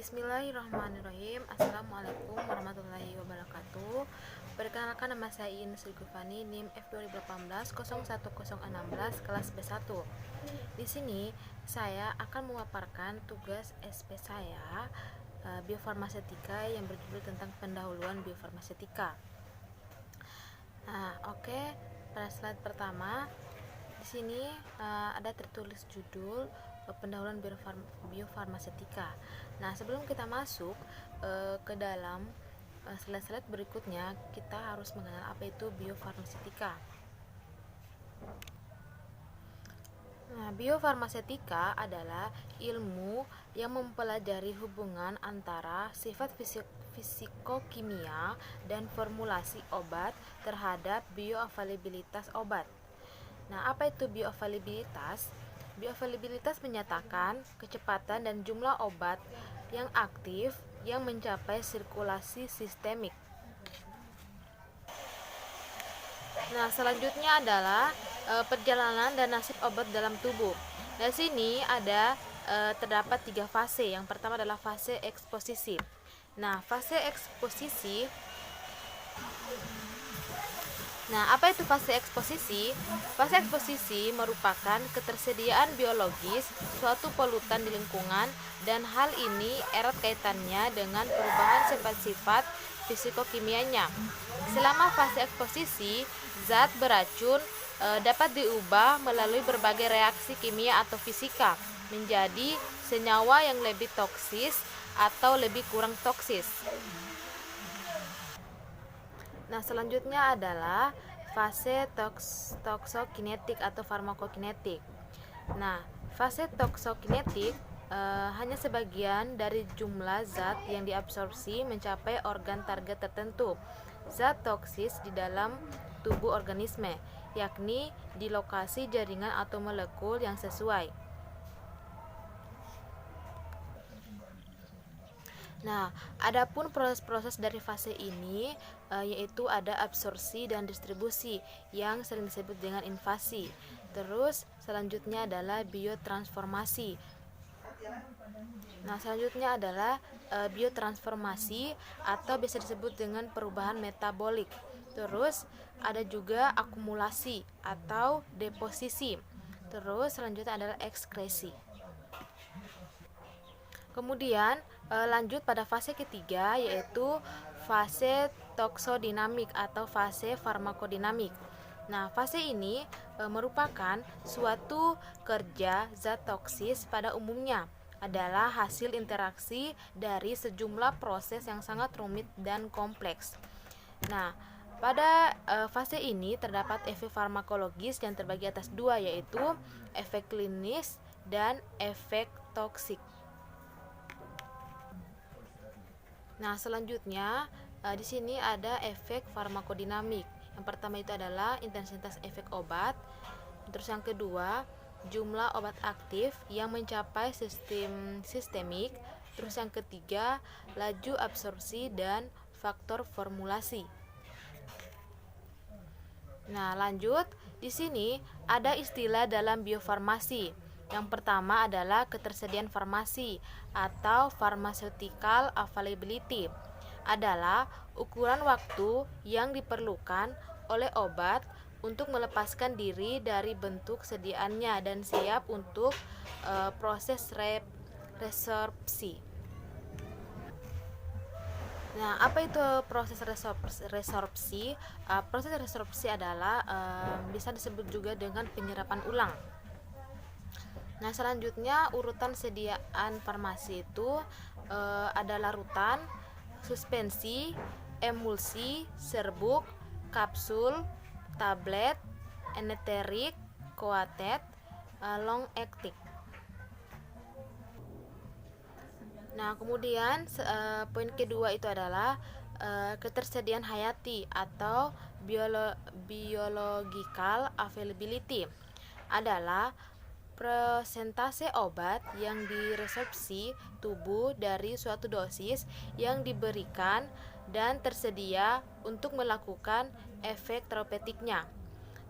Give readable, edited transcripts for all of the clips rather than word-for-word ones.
Bismillahirrahmanirrahim. Assalamualaikum warahmatullahi wabarakatuh. Perkenalkan, nama saya Ines Gufani, NIM F2018 01016 kelas B1. Di sini saya akan memaparkan tugas SP saya, biofarmasetika, yang berjudul tentang pendahuluan biofarmasetika. Pada slide pertama di sini ada tertulis judul pendahuluan biofarmasetika. Nah, sebelum kita masuk ke dalam slide-slide berikutnya, kita harus mengenal apa itu biofarmasetika. Nah, biofarmasetika adalah ilmu yang mempelajari hubungan antara sifat fisikokimia dan formulasi obat terhadap bioavailabilitas obat. Nah, apa itu bioavailabilitas? Bioavailabilitas menyatakan kecepatan dan jumlah obat yang aktif yang mencapai sirkulasi sistemik. Nah, selanjutnya adalah perjalanan dan nasib obat dalam tubuh. Di sini ada terdapat 3 fase. Yang pertama adalah fase eksposisi. Nah, fase eksposisi. Nah, apa itu fase eksposisi? Fase eksposisi merupakan ketersediaan biologis suatu polutan di lingkungan, dan hal ini erat kaitannya dengan perubahan sifat-sifat fisikokimianya. Selama fase eksposisi, zat beracun dapat diubah melalui berbagai reaksi kimia atau fisika menjadi senyawa yang lebih toksis atau lebih kurang toksis. Nah, selanjutnya adalah fase toksokinetik atau farmakokinetik. Nah, fase toksokinetik hanya sebagian dari jumlah zat yang diabsorpsi mencapai organ target tertentu, zat toksis di dalam tubuh organisme, yakni di lokasi jaringan atau molekul yang sesuai. Nah, adapun proses-proses dari fase ini yaitu ada absorpsi dan distribusi yang sering disebut dengan invasi. Terus selanjutnya adalah biotransformasi. Nah, selanjutnya adalah biotransformasi atau bisa disebut dengan perubahan metabolik. Terus ada juga akumulasi atau deposisi. Terus selanjutnya adalah ekskresi. Kemudian lanjut pada fase ketiga, yaitu fase toksodinamik atau fase farmakodinamik. Nah, fase ini merupakan suatu kerja zat toksis, pada umumnya adalah hasil interaksi dari sejumlah proses yang sangat rumit dan kompleks. Nah, pada fase ini terdapat efek farmakologis yang terbagi atas 2, yaitu efek klinis dan efek toksik. Nah, selanjutnya di sini ada efek farmakodinamik. Yang pertama itu adalah intensitas efek obat. Terus yang kedua, jumlah obat aktif yang mencapai sistemik. Terus yang ketiga, laju absorpsi dan faktor formulasi. Nah, lanjut, di sini ada istilah dalam biofarmasi. Yang pertama adalah ketersediaan farmasi atau pharmaceutical availability. Adalah ukuran waktu yang diperlukan oleh obat untuk melepaskan diri dari bentuk sediaannya dan siap untuk proses resorpsi. Nah, apa itu proses resorpsi? Proses resorpsi adalah bisa disebut juga dengan penyerapan ulang. Nah, selanjutnya urutan sediaan farmasi itu ada larutan, suspensi, emulsi, serbuk, kapsul, tablet, eneterik, coated, long acting. Nah, kemudian poin kedua itu adalah ketersediaan hayati atau biological availability. Adalah persentase obat yang diresorpsi tubuh dari suatu dosis yang diberikan dan tersedia untuk melakukan efek terapeutiknya.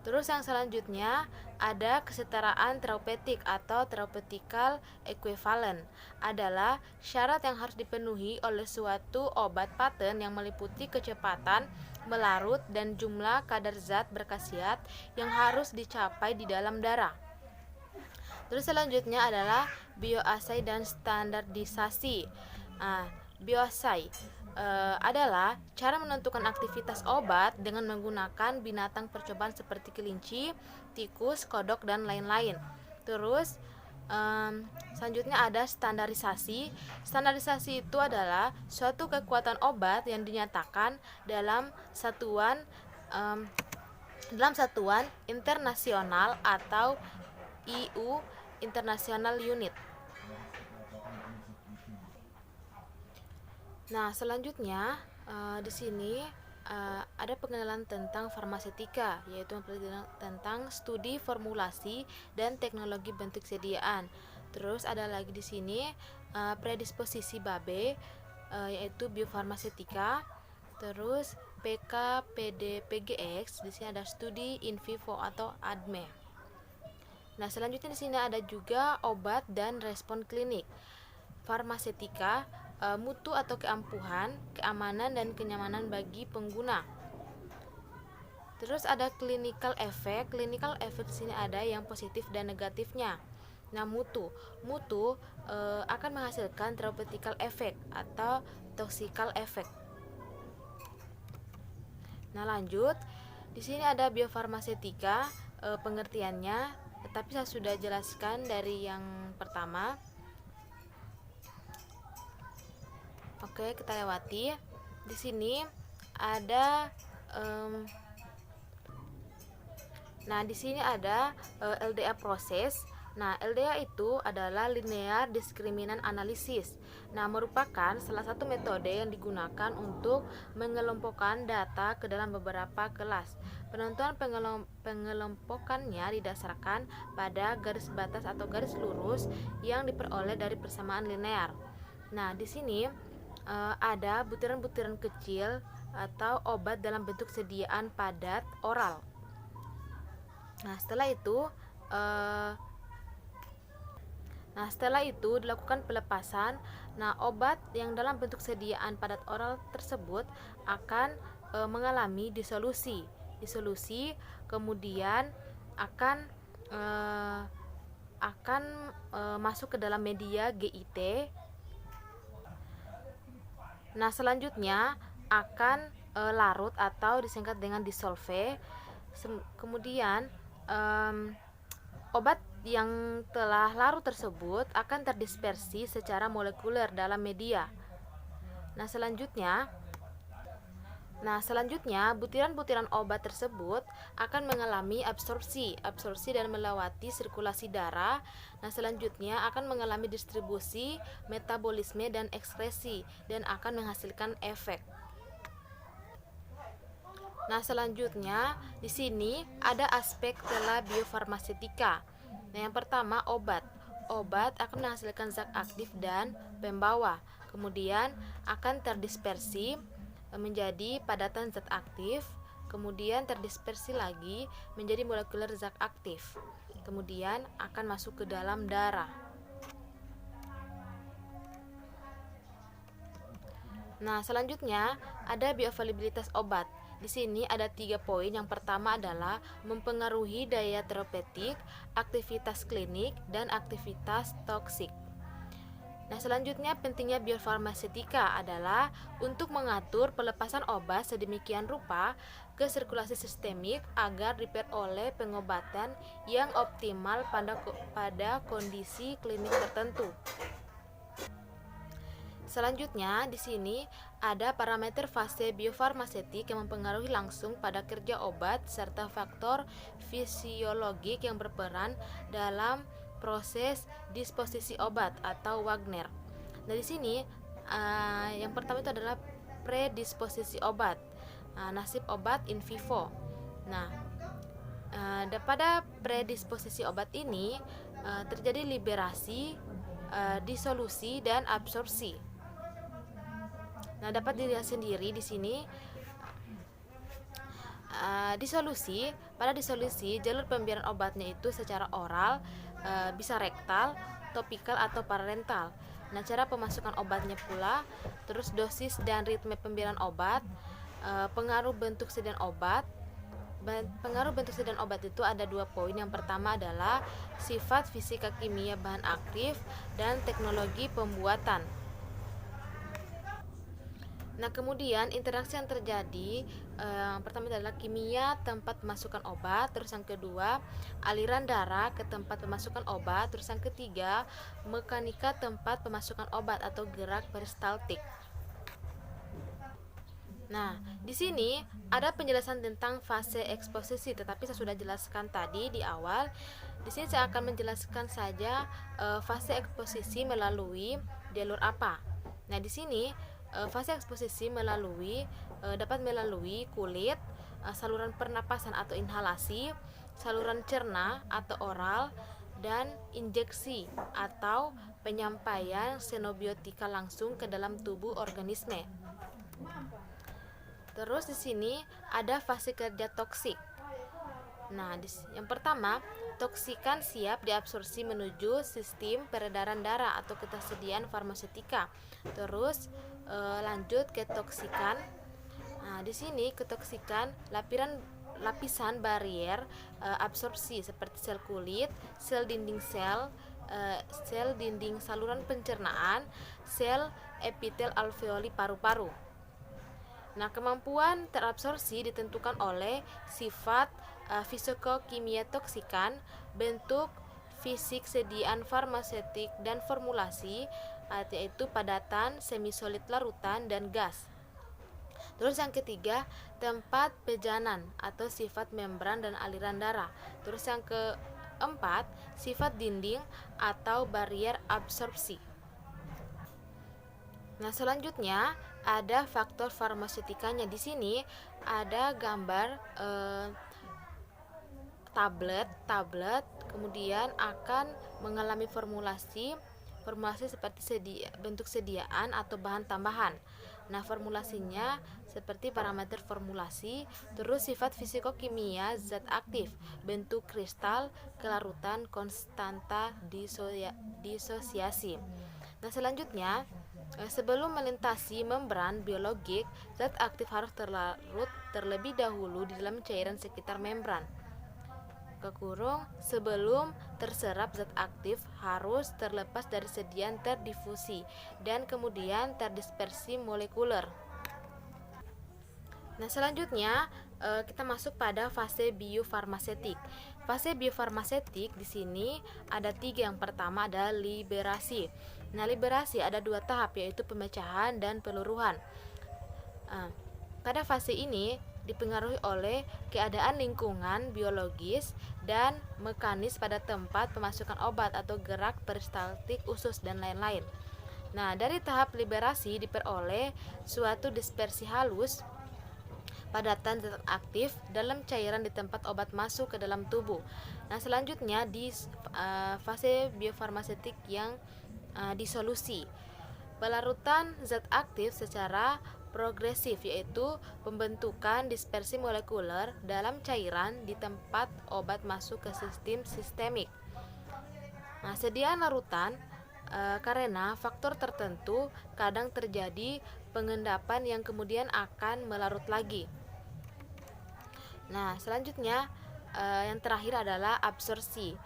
Terus yang selanjutnya ada kesetaraan terapeutik atau therapeutical equivalent, adalah syarat yang harus dipenuhi oleh suatu obat paten yang meliputi kecepatan melarut dan jumlah kadar zat berkhasiat yang harus dicapai di dalam darah. Terus selanjutnya adalah bioassay dan standarisasi. Bioassay adalah cara menentukan aktivitas obat dengan menggunakan binatang percobaan seperti kelinci, tikus, kodok, dan lain-lain. Terus selanjutnya ada standarisasi. Standarisasi itu adalah suatu kekuatan obat yang dinyatakan dalam satuan internasional atau EU International Unit. Nah, selanjutnya di sini ada pengenalan tentang farmaseutika, yaitu tentang studi formulasi dan teknologi bentuk sediaan. Terus ada lagi di sini predisposisi BABE, yaitu biofarmaseutika. Terus PKPD-PGX, di sini ada studi in vivo atau ADME. Nah, selanjutnya di sini ada juga obat dan respon klinik. Farmaseutika, mutu atau keampuhan, keamanan dan kenyamanan bagi pengguna. Terus ada clinical effect. Clinical effect di sini ada yang positif dan negatifnya. Nah, mutu akan menghasilkan therapeutical effect atau toxical effect. Nah, lanjut. Di sini ada biofarmaseutika, pengertiannya, tetapi saya sudah jelaskan dari yang pertama. Oke, kita lewati. Di sini ada di sini ada LDA proses. Nah, LDA itu adalah linear discriminant analysis. Nah, merupakan salah satu metode yang digunakan untuk mengelompokkan data ke dalam beberapa kelas. Penentuan pengelompokannya didasarkan pada garis batas atau garis lurus yang diperoleh dari persamaan linear. Nah, di sini ada butiran-butiran kecil atau obat dalam bentuk sediaan padat oral. Nah, setelah itu dilakukan pelepasan. Nah, obat yang dalam bentuk sediaan padat oral tersebut akan mengalami disolusi, kemudian akan masuk ke dalam media GIT. Nah, selanjutnya akan larut atau disingkat dengan dissolve. Kemudian obat yang telah larut tersebut akan terdispersi secara molekuler dalam media. Nah, selanjutnya butiran-butiran obat tersebut akan mengalami absorpsi dan melewati sirkulasi darah. Nah, selanjutnya akan mengalami distribusi, metabolisme dan ekskresi dan akan menghasilkan efek. Nah, selanjutnya di sini ada aspek telah biofarmaseutika. Nah, yang pertama obat akan menghasilkan zat aktif dan pembawa, kemudian akan terdispersi menjadi padatan zat aktif, kemudian terdispersi lagi menjadi molekuler zat aktif, kemudian akan masuk ke dalam darah. Nah, selanjutnya ada bioavailabilitas obat. Di sini ada 3 poin. Yang pertama adalah mempengaruhi daya terapeutik, aktivitas klinik, dan aktivitas toksik. Nah, selanjutnya pentingnya biofarmaseutika adalah untuk mengatur pelepasan obat sedemikian rupa ke sirkulasi sistemik agar diperoleh pengobatan yang optimal pada kondisi klinik tertentu. Selanjutnya di sini ada parameter fase biofarmaseutik yang mempengaruhi langsung pada kerja obat serta faktor fisiologik yang berperan dalam proses disposisi obat atau Wagner. Nah, di sini yang pertama itu adalah predisposisi obat, nasib obat in vivo. Nah, pada predisposisi obat ini terjadi liberasi, disolusi dan absorpsi. Nah, dapat dilihat sendiri di sini Pada disolusi jalur pembiaran obatnya itu secara oral, bisa rektal, topikal atau parenteral. Nah, cara pemasukan obatnya pula, terus dosis dan ritme pembiaran obat, pengaruh bentuk sediaan obat. Pengaruh bentuk sediaan obat itu ada 2 poin. Yang pertama adalah sifat fisika kimia bahan aktif dan teknologi pembuatan. Nah, kemudian interaksi yang terjadi, yang pertama adalah kimia tempat pemasukan obat, terus yang kedua aliran darah ke tempat pemasukan obat, terus yang ketiga mekanika tempat pemasukan obat atau gerak peristaltik. Nah, di sini ada penjelasan tentang fase eksposisi, tetapi saya sudah jelaskan tadi di awal. Di sini saya akan menjelaskan saja fase eksposisi melalui jalur apa. Nah, di sini fase eksposisi dapat melalui kulit, saluran pernapasan atau inhalasi, saluran cerna atau oral, dan injeksi atau penyampaian xenobiotika langsung ke dalam tubuh organisme. Terus di sini ada fase kerja toksik. Nah, yang pertama, toksikan siap diabsorpsi menuju sistem peredaran darah atau ketersediaan farmaseutika. Terus lanjut ke toksikan. Nah, di sini ketoksikan lapisan barier absorpsi seperti sel kulit, sel dinding saluran pencernaan, sel epitel alveoli paru-paru. Nah, kemampuan terabsorpsi ditentukan oleh sifat fisikokimia toksikan, bentuk fisik sediaan farmaseutik dan formulasi, yaitu padatan, semisolid larutan, dan gas. Terus yang ketiga, tempat pejanan atau sifat membran dan aliran darah. Terus yang keempat, sifat dinding atau barier absorpsi. Nah, selanjutnya ada faktor farmaseutikanya. Di sini ada gambar tablet, kemudian akan mengalami formulasi seperti bentuk sediaan atau bahan tambahan. Nah, formulasinya seperti parameter formulasi, terus sifat fisikokimia zat aktif, bentuk kristal, kelarutan, konstanta disosiasi. Nah, selanjutnya sebelum melintasi membran biologik, zat aktif harus terlarut terlebih dahulu di dalam cairan sekitar membran. Sebelum terserap, zat aktif harus terlepas dari sediaan terdifusi dan kemudian terdispersi molekuler. Nah, selanjutnya kita masuk pada fase biofarmaseutik. Fase biofarmaseutik di sini ada 3. Yang pertama adalah liberasi. Nah, liberasi ada 2 tahap, yaitu pemecahan dan peluruhan. Pada fase ini dipengaruhi oleh keadaan lingkungan biologis dan mekanis pada tempat pemasukan obat atau gerak peristaltik usus dan lain-lain. Nah, dari tahap liberasi diperoleh suatu dispersi halus padatan zat aktif dalam cairan di tempat obat masuk ke dalam tubuh. Nah, selanjutnya di fase biofarmaseutik yang disolusi, pelarutan zat aktif secara progresif, yaitu pembentukan dispersi molekuler dalam cairan di tempat obat masuk ke sistem sistemik. Nah, sediaan larutan karena faktor tertentu kadang terjadi pengendapan yang kemudian akan melarut lagi. Nah, selanjutnya yang terakhir adalah absorpsi.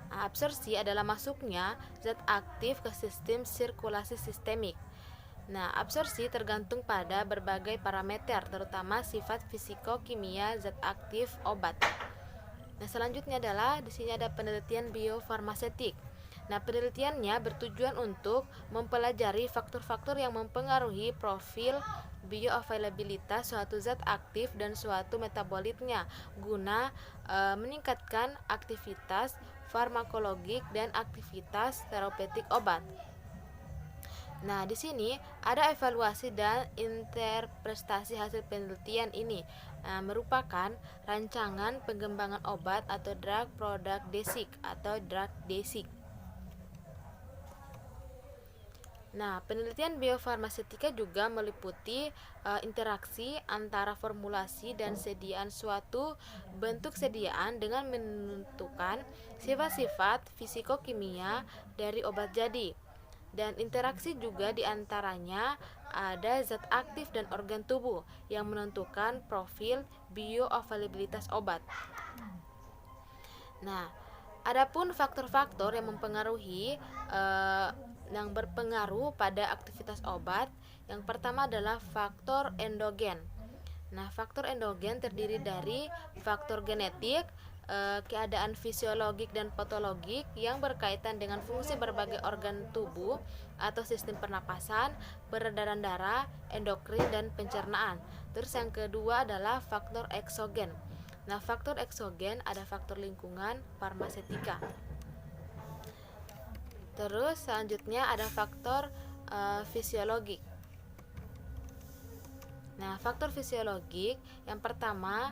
Absorpsi adalah masuknya zat aktif ke sistem sirkulasi sistemik. Nah, absorpsi tergantung pada berbagai parameter, terutama sifat fisiko-kimia zat aktif obat. Nah, selanjutnya adalah di sini ada penelitian biofarmaseutik. Nah, penelitiannya bertujuan untuk mempelajari faktor-faktor yang mempengaruhi profil bioavailabilitas suatu zat aktif dan suatu metabolitnya guna meningkatkan aktivitas farmakologik dan aktivitas terapeutik obat. Nah, di sini ada evaluasi dan interpretasi hasil penelitian ini. Merupakan rancangan pengembangan obat atau drug product basic atau drug basic. Nah, penelitian biofarmaseutika juga meliputi interaksi antara formulasi dan sediaan suatu bentuk sediaan dengan menentukan sifat-sifat fisikokimia dari obat jadi. Dan interaksi juga diantaranya ada zat aktif dan organ tubuh yang menentukan profil bioavailabilitas obat. Nah, adapun faktor-faktor yang mempengaruhi yang berpengaruh pada aktivitas obat, yang pertama adalah faktor endogen. Nah, faktor endogen terdiri dari faktor genetik, keadaan fisiologik dan patologik yang berkaitan dengan fungsi berbagai organ tubuh atau sistem pernapasan, peredaran darah, endokrin, dan pencernaan. Terus yang kedua adalah faktor eksogen. Nah, faktor eksogen ada faktor lingkungan, farmaseutika. Terus selanjutnya ada faktor fisiologik. Nah, faktor fisiologik yang pertama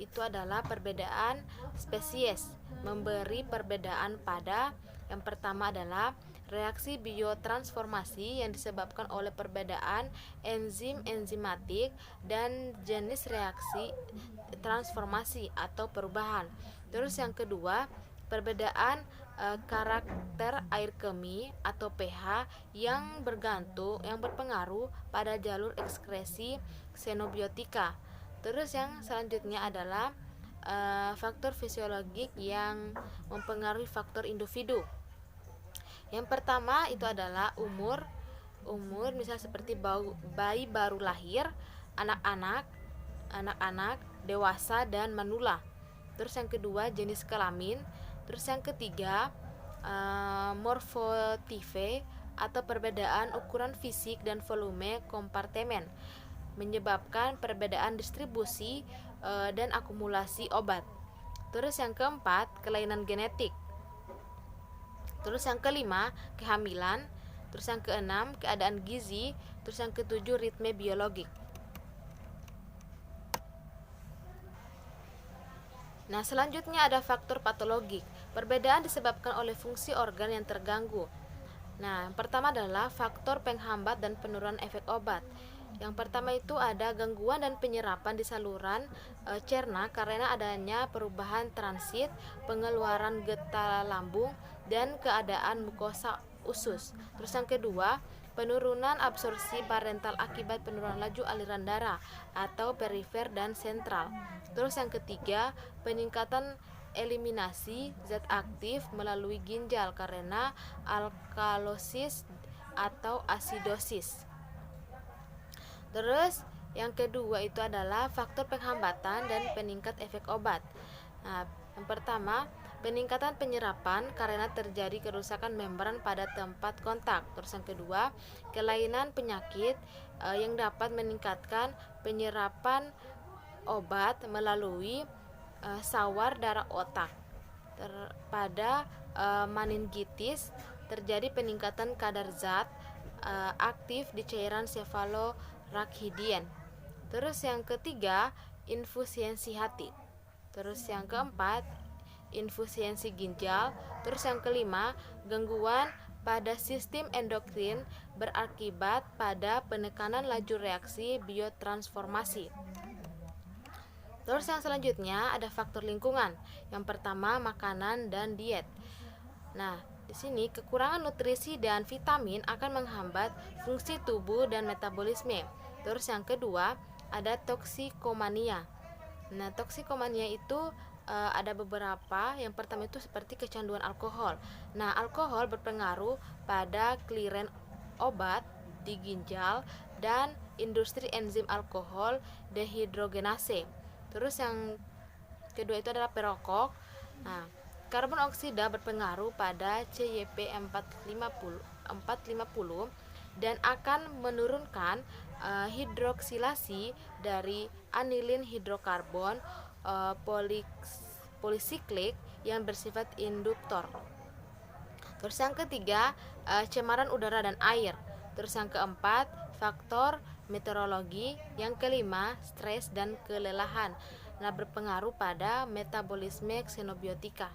itu adalah perbedaan spesies, memberi perbedaan pada yang pertama adalah reaksi biotransformasi yang disebabkan oleh perbedaan enzim enzimatik dan jenis reaksi transformasi atau perubahan. Terus yang kedua, perbedaan karakter air kemi atau pH yang berpengaruh pada jalur ekskresi xenobiotika. Terus yang selanjutnya adalah faktor fisiologik yang mempengaruhi faktor individu. Yang pertama itu adalah umur misalnya seperti bayi baru lahir, anak-anak, dewasa, dan manula. Terus yang kedua jenis kelamin. Terus yang ketiga morfotipe atau perbedaan ukuran fisik dan volume kompartemen menyebabkan perbedaan distribusi dan akumulasi obat. Terus yang keempat kelainan genetik. Terus yang kelima kehamilan. Terus yang keenam keadaan gizi. Terus yang ketujuh ritme biologik. Nah, selanjutnya ada faktor patologik. Perbedaan disebabkan oleh fungsi organ yang terganggu. Nah, yang pertama adalah faktor penghambat dan penurunan efek obat. Yang pertama itu ada gangguan dan penyerapan di saluran cerna karena adanya perubahan transit, pengeluaran getah lambung, dan keadaan mukosa usus. Terus yang kedua, penurunan absorpsi parental akibat penurunan laju aliran darah atau perifer dan sentral. Terus yang ketiga, peningkatan eliminasi zat aktif melalui ginjal karena alkalosis atau asidosis. Terus yang kedua itu adalah faktor penghambatan dan peningkat efek obat. Nah, yang pertama, peningkatan penyerapan karena terjadi kerusakan membran pada tempat kontak. Terus yang kedua, kelainan penyakit yang dapat meningkatkan penyerapan obat melalui sawar darah otak. Pada meningitis terjadi peningkatan kadar zat aktif di cairan cefalorachidien. Terus yang ketiga, infusiensi hati. Terus yang keempat, infusiensi ginjal. Terus yang kelima, gangguan pada sistem endokrin berakibat pada penekanan laju reaksi biotransformasi. Terus yang selanjutnya ada faktor lingkungan. Yang pertama, makanan dan diet. Nah, di sini kekurangan nutrisi dan vitamin akan menghambat fungsi tubuh dan metabolisme. Terus yang kedua, ada toksikomania. Nah, toksikomania itu ada beberapa. Yang pertama itu seperti kecanduan alkohol. Nah, alkohol berpengaruh pada kliren obat di ginjal dan industri enzim alkohol dehidrogenase. Terus yang kedua itu adalah perokok. Nah, karbon oksida berpengaruh pada CYP450 dan akan menurunkan hidroksilasi dari anilin hidrokarbon polisiklik yang bersifat induktor. Terus yang ketiga, cemaran udara dan air. Terus yang keempat, faktor meteorologi. Yang kelima, stres dan kelelahan. Nah, berpengaruh pada metabolisme xenobiotika.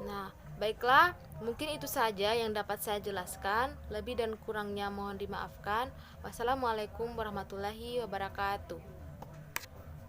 Nah, Baiklah, mungkin itu saja yang dapat saya jelaskan. Lebih dan kurangnya mohon dimaafkan. Wassalamualaikum warahmatullahi wabarakatuh.